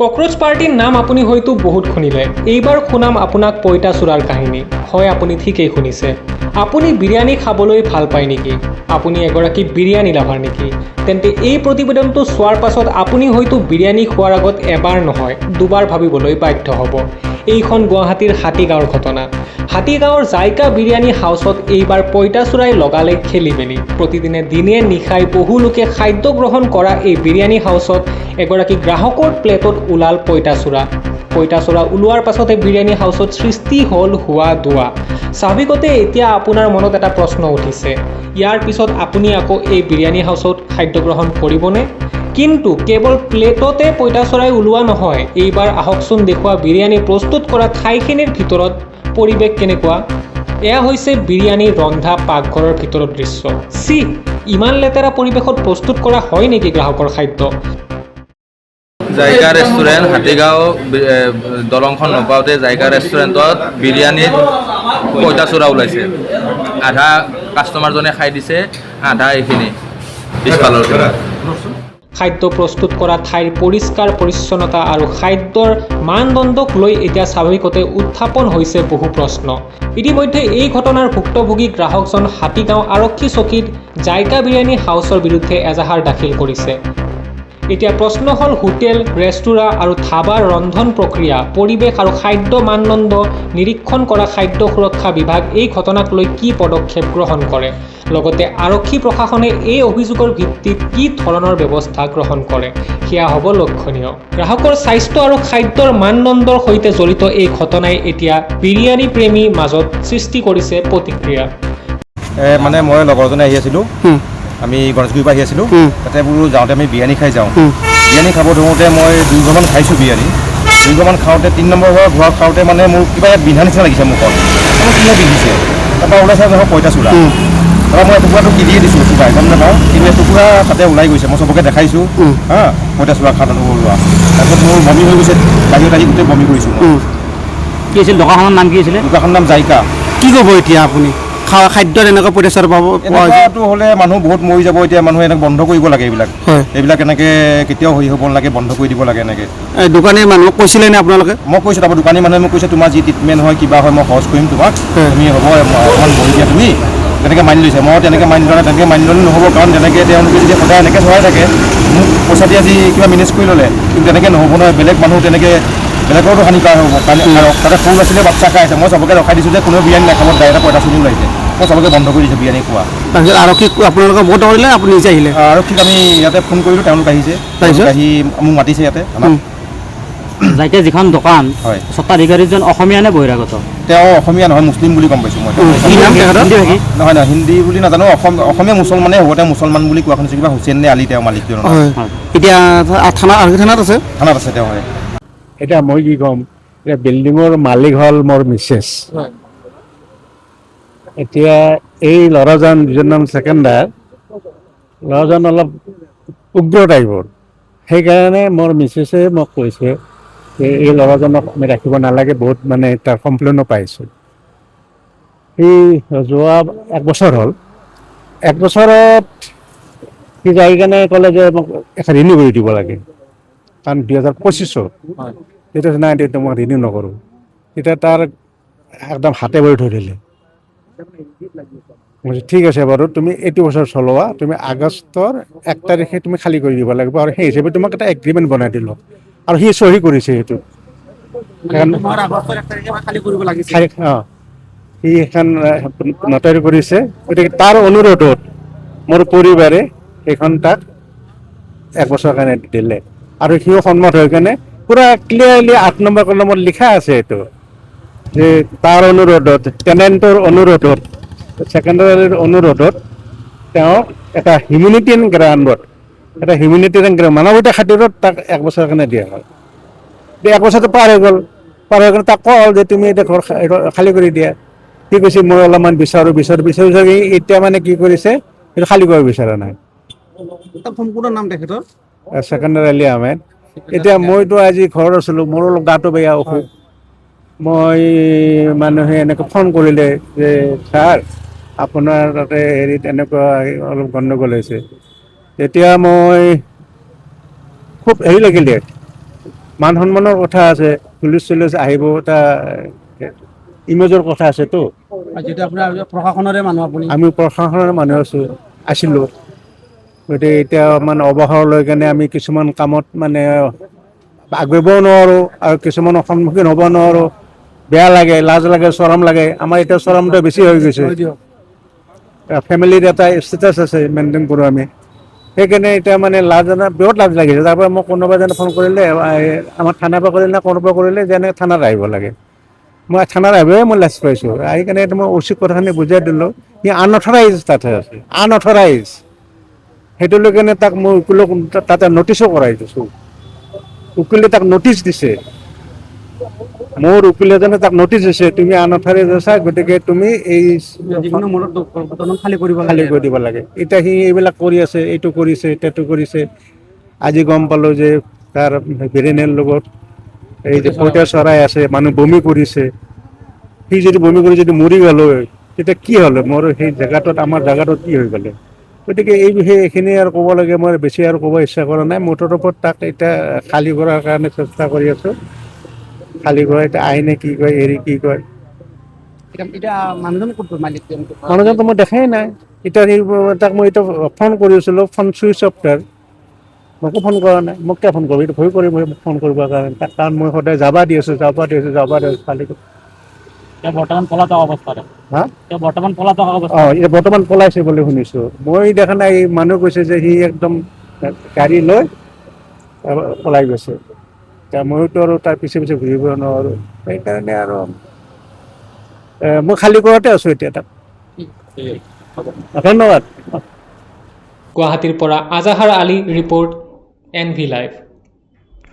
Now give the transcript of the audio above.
Cockroach পাৰ্টিৰ নাম আপুনি হয়তো বহুত শুনিলে। এইবাৰ শুনাম আপোনাক পঁইতাচোৰাৰ কাহিনী। হয়, আপুনি ঠিকেই শুনিছে। আপুনি বিৰিয়ানী খাবলৈ ভাল পায় নেকি? আপুনি এগৰাকী বিৰিয়ানী লাভাৰ নেকি? তেন্তে এই প্ৰতিবেদনটো চোৱাৰ পাছত আপুনি হয়তো বিৰিয়ানী খোৱাৰ আগত এবাৰ নহয় দুবাৰ ভাবিবলৈ বাধ্য হ'ব। এইখন গুৱাহাটীৰ হাতীগাঁৱৰ ঘটনা। হাতীগাঁৱৰ জাইকা বিৰিয়ানী হাউচত এইবাৰ পঁইতাচোৰাই লগালে খেলিমেলি। প্ৰতিদিনে দিনে নিশাই বহু লোকে খাদ্য গ্ৰহণ কৰা এই বিৰিয়ানী হাউচত এগৰাকী গ্ৰাহকৰ প্লেটত ওলাল পঁইতাচোৰা। পঁইতাচোৰা ওলোৱাৰ পাছতে বিৰিয়ানী হাউচত সৃষ্টি হ'ল হোৱা দোৱা। স্বাভাৱিকতে এতিয়া আপোনাৰ মনত এটা প্ৰশ্ন উঠিছে, ইয়াৰ পিছত আপুনি আকৌ এই বিৰিয়ানী হাউচত খাদ্য গ্ৰহণ কৰিবনে? কিন্তু কেৱল প্লেটতে পঁইতাচোৰাই ওলোৱা নহয়, এইবাৰ আহকচোন দেখুওৱা বিৰিয়ানী প্ৰস্তুত কৰা ঠাইখিনিৰ ভিতৰত পৰিৱেশ কেনেকুৱা। এয়া হৈছে বিৰিয়ানী ৰন্ধা পাকঘৰৰ ভিতৰৰ দৃশ্য। ইমান লেতেৰা পৰিৱেশত প্ৰস্তুত কৰা হয় নেকি গ্ৰাহকৰ খাদ্য? জাইকা ৰেষ্টুৰেণ্ট হাতীগাঁও দলংখন নপাওঁতে জাইকা ৰেষ্টুৰেণ্টত বিৰিয়ানীত পঁইতাচোৰা ওলাইছে। আধা কাষ্টমাৰজনে খাই দিছে, আধা এইখিনি পিছফালৰ পৰা। খাদ্য প্ৰস্তুত কৰা ঠাইৰ পৰিষ্কাৰ পৰিচ্ছন্নতা আৰু খাদ্যৰ মানদণ্ডক লৈ এতিয়া স্বাভাৱিকতে উত্থাপন হৈছে বহু প্ৰশ্ন। ইতিমধ্যে এই ঘটনাৰ ভুক্তভোগী গ্ৰাহকজন হাতীগাঁও আৰক্ষী চকীত জাইকা বিৰিয়ানী হাউচৰ বিৰুদ্ধে এজাহাৰ দাখিল কৰিছে। এতিয়া প্ৰশ্ন হ'ল, হোটেল, ৰেষ্টুৰাঁ আৰু ধাবাৰ ৰন্ধন প্ৰক্ৰিয়া, পৰিৱেশ আৰু খাদ্য মানদণ্ড নিৰীক্ষণ কৰা খাদ্য সুৰক্ষা বিভাগ এই ঘটনাক লৈ কি পদক্ষেপ গ্ৰহণ কৰে? লগতে আৰক্ষী প্ৰশাসনে এই অভিযোগৰ ভিত্তিত কি ধৰণৰ ব্যৱস্থা গ্ৰহণ কৰে, সেয়া হ'ব লক্ষণীয়। গ্ৰাহকৰ স্বাস্থ্য আৰু খাদ্যৰ মানদণ্ডৰ সৈতে জড়িত এই ঘটনাই এতিয়া বিৰিয়ানী প্ৰেমীৰ মাজত সৃষ্টি কৰিছে প্ৰতিক্ৰিয়া। মানে মই লগৰজনে আহি আছিলোঁ, আমি গণেশগুৰিৰ পৰা আহি আছিলোঁ, তাতে বোলো যাওঁতে আমি বিৰিয়ানী খাই যাওঁ। বিৰিয়ানী খাব ধৰোঁতে মই 2 ঘৰমান খাইছোঁ বিৰিয়ানী। 2 ঘৰমান খাওঁতে 3 নম্বৰ ঘৰ খাওঁতে মানে মোৰ কিবা ইয়াত বিন্ধা নিচিনা লাগিছে মুখত। মোৰ কিনে বিন্ধিছে, তাৰপৰা ওলাইছে নহয় পঁইতাচোৰা। তাৰপৰা মই এটুকুৰাটো কিনিয়ে দিছোঁ, চুবাই গম নাপাওঁ, কিন্তু এটুকুৰা তাতে ওলাই গৈছে। মই চবকে দেখাইছোঁ পঁইতাচোৰা খানাটো ওলোৱা। তাৰপিছত মোৰ বমি হৈ গৈছে, বাহিৰত আহি গোটেই বমি কৰিছোঁ মই। কি আছিল দোকানখনৰ নাম? কি আছিলে দোকানখনৰ নাম জাইকা। কি ক'ব এতিয়া আপুনি? খাদ্যত এনেকুৱা পঁইতাচোৰা পাব? এনেকুৱাটো হ'লে মানুহ বহুত মৰি যাব। এতিয়া মানুহে এনেকৈ বন্ধ কৰিব লাগে এইবিলাক। এইবিলাক এনেকৈ কেতিয়াও হেৰি হ'ব নালাগে, বন্ধ কৰি দিব লাগে এনেকৈ। দোকানী মানুহক কৈছিলে নে আপোনালোকে? মই কৈছোঁ, তাৰপৰা দোকানী মানুহে মোক কৈছে, তোমাৰ যি ট্ৰিটমেণ্ট হয় কিবা হয় মই খৰচ কৰিম তোমাক, তুমি হ'ব অকণমান বহি দিয়া তুমি। তেনেকৈ মানি লৈছে। মই তেনেকৈ মানি লোৱা নাই, তেনেকৈ মানি ল'লে নহ'ব, কাৰণ তেনেকৈ তেওঁলোকে যদি সদায় এনেকৈ চলাই থাকে, মোক পইচা দি আজি কিবা মেনেজ কৰি ল'লে, কিন্তু তেনেকৈ নহ'ব নহয়। বেলেগ মানুহ তেনেকৈ বেলেগৰতো হানিকাৰ হ'ব। কাৰণ তাতে সৰু ল'ৰা-ছোৱালীয়ে বাচ্চা খাই আছে। মই চবকে ৰখাই দিছোঁ যে কোনো বিৰিয়ানী নাখাব, ডাইৰেক্ট পঁইতাচোৰা ওলাইছে। মই চবকে বন্ধ কৰি দিছোঁ বিৰিয়ানী খোৱা। তাৰপিছত আৰক্ষীক আপোনালোকে বহুত কৰিলে, আপুনি নিজে আহিলে? আৰক্ষীক আমি ইয়াতে ফোন কৰিলোঁ, তেওঁলোক আহিছে, আহি মোক মাতিছে ইয়াতে। জাইকা যিখন দোকান, হয়, স্বত্বাধিকাৰীজন অসমীয়া নে বহিৰাগত? তেওঁ অসমীয়া নহয়, মুছলিম বুলি গম পাইছোঁ মই। কি নাম তেখেতৰ? নহয়, হিন্দী বুলি নাজানো, অসমীয়া মুছলমানেই হ'ব। তেওঁ মুছলমান বুলি কোৱা শুনিছোঁ, কিবা হুছেইন নে আলি তেওঁ মালিকজন। এতিয়া থানাত আছে? থানাত আছে তেওঁ। হয়, এতিয়া মই কি ক'ম, এতিয়া বিল্ডিঙৰ মালিক হ'ল মোৰ মিছেছ। এতিয়া এই ল'ৰাজন, যিজন নাম ছেকেণ্ডাৰ, ল'ৰাজন অলপ উগ্ৰ টাইপৰ। সেইকাৰণে মোৰ মিছেছে মোক কৈছে যে এই ল'ৰাজনক আমি ৰাখিব নালাগে, বহুত মানে তাৰ কমপ্লেইনো পাইছোঁ। সি যোৱা 1 বছৰ হ'ল, 1 বছৰত সি যাই কেনে ক'লে যে মোক এটা ৰিনিউ কৰি দিব লাগে, কাৰণ 2025 তেতিয়া নাই, তেতিয়া মই ৰিনিউ নকৰোঁ। তেতিয়া তাৰ একদম হাতে ভৰি ধৰি দিলে। ঠিক আছে বাৰু, তুমি এইটো বছৰ চলোৱা, তুমি আগষ্টৰ 1 তাৰিখে তুমি খালী কৰি দিব লাগিব, আৰু সেই হিচাপে তোমাক এটা এগ্ৰিমেণ্ট বনাই দিলোঁ। আৰু সি চহী কৰিছে সেইটো। সি এখন নটাৰী কৰিছে। গতিকে তাৰ অনুৰোধত মোৰ পৰিবাৰে সেইখন তাক 1 বছৰৰ কাৰণে দিলে, আৰু সিও সন্মত হৈ কেনে পুৰা ক্লিয়াৰলি 8 নম্বৰ কলমত লিখা আছে এইটো, যে তাৰ অনুৰোধত, টেনেণ্টৰ অনুৰোধত, ছেকেণ্ডাৰীৰ অনুৰোধত তেওঁ এটা হিউমেনিটেৰিয়ান গ্ৰাউণ্ডত, মানৱতাৰ খাতিৰত তাক 1 বছৰৰ কাৰণে দিয়া হয়। 1 বছৰটো পাৰ হৈ গ'ল, পাৰ হৈ গ'লে তাক কওঁ যে তুমি এতিয়া ঘৰ খালী কৰি দিয়া। সি কৈছে মই অলপমান বিচাৰি এতিয়া মানে কি কৰিছে, সেইটো খালী কৰিব বিচৰা নাই। সম্পূৰ্ণ নাম তেখেতৰ? ছেকেণ্ডাৰ আলী আহমেদ। এতিয়া মইতো আজি ঘৰত আছিলোঁ, মোৰো অলপ গাটো বেয়া, অসুখ। মই মানুহে এনেকৈ ফোন কৰিলে যে ছাৰ আপোনাৰ তাতে হেৰিত এনেকুৱা অলপ গণ্ডগোল হৈছে। তেতিয়া মই খুব হেৰি লাগিলে, মান সন্মানৰ কথা আছে, পুলিচ চুলিচ আহিব, এটা ইমেজৰ কথা আছেতো। যিহেতু আপোনাৰ প্ৰশাসনৰে মানুহ আপুনি, আমি প্ৰশাসনৰ মানুহ আছিলোঁ, গতিকে এতিয়া মানে অৱসৰ লৈ কেনে আমি কিছুমান কামত মানে আগবাঢ়িবও নোৱাৰোঁ আৰু কিছুমানৰ সন্মুখীন হ'ব নোৱাৰোঁ। বেয়া লাগে, লাজ লাগে, চৰম লাগে। আমাৰ এতিয়া চৰমটো বেছি হৈ গৈছে। হয় দিয়ক। ফেমিলিৰ এটা ষ্টেটাছ আছে, মেইনটেইন কৰোঁ আমি। সেইকাৰণে এতিয়া মানে বহুত লাজ লাগিছে। তাৰ পৰা মোক কোনোবা এজনে ফোন কৰিলে, আমাৰ থানাৰ পৰা কৰিলে, কোনোবা কৰিলে যে এনেকৈ থানাত আহিব লাগে। মই থানাত আহিবহে মই লাজ পাইছোঁ। আহি কেনে মই উচিত কথাখিনি বুজাই দিলোঁ। সি আনঅথৰাইজ তাতে আছে, আনঅথৰাইজ। সেইটো লৈ কেনে তাক মই উকিলক তাতে নটিচো কৰাই দিছোঁ। উকিলে তাক নটিচ দিছে, মোৰ উকিল এজনে তাক নটিচ দিছে, তুমি আনঅথৰাইজ আছা, গতিকে তুমি এই যিকোনো মূলত বৰ্তমান খালী কৰিব খালী লাগে। কৰি দিব লাগে। এতিয়া সি এইবিলাক কৰি আছে, এইটো কৰিছে, সেইটো কৰিছে। আজি গম পালোঁ যে তাৰ বীৰেণৰ লগত এই যে পঁইতা চৰাই আছে, মানুহ বমি কৰিছে। সি যদি বমি কৰি যদি মৰি গ'ল হয়, তেতিয়া কি হ'ল হয়? মোৰ সেই জেগাটোত, আমাৰ জেগাটোত কি হৈ গ'লে? গতিকে এই বিষয়ে এইখিনি আৰু ক'ব লাগে, মই বেছি আৰু ক'ব ইচ্ছা কৰা নাই। মুঠৰ ওপৰত তাক এতিয়া খালী কৰাৰ কাৰণে চেষ্টা কৰি আছোঁ। খালী কৰা এতিয়া আইনে কি কয়, হেৰি কি কয়। এতিয়া মানুহজন ক'ত গ'ল, মালিক? মানুহজনতো মই দেখাই নাই। এতিয়া তাক মই এতিয়া ফোন কৰিছিলোঁ, ফোন চুইচ অফ তাৰ। মোকো ফোন কৰা নাই। মোক কিয় ফোন কৰিব? এইটো ভয় কৰিব মোক ফোন কৰিবৰ কাৰণে। কাৰণ মই সদায় যাব দি আছোঁ খালী। এতিয়া বৰ্তমান পলাতক অৱস্থাত। হা? এতিয়া বৰ্তমান পলাতক অৱস্থা। এতিয়া বৰ্তমান পলাইছে বুলি শুনিছোঁ। মই দেখা নাই, মানুহ কৈছে যে সি একদম গাড়ী লৈ পলাই গৈছে। এতিয়া ময়োতো আৰু তাৰ পিছে পিছে ঘূৰিব নোৱাৰোঁ। সেইকাৰণে আৰু মই খালী কৰাতে আছোঁ এতিয়া তাক। ধন্যবাদ। গুৱাহাটীৰ পৰা আজাহাৰ আলী ৰিপৰ্ট, NV লাইভ।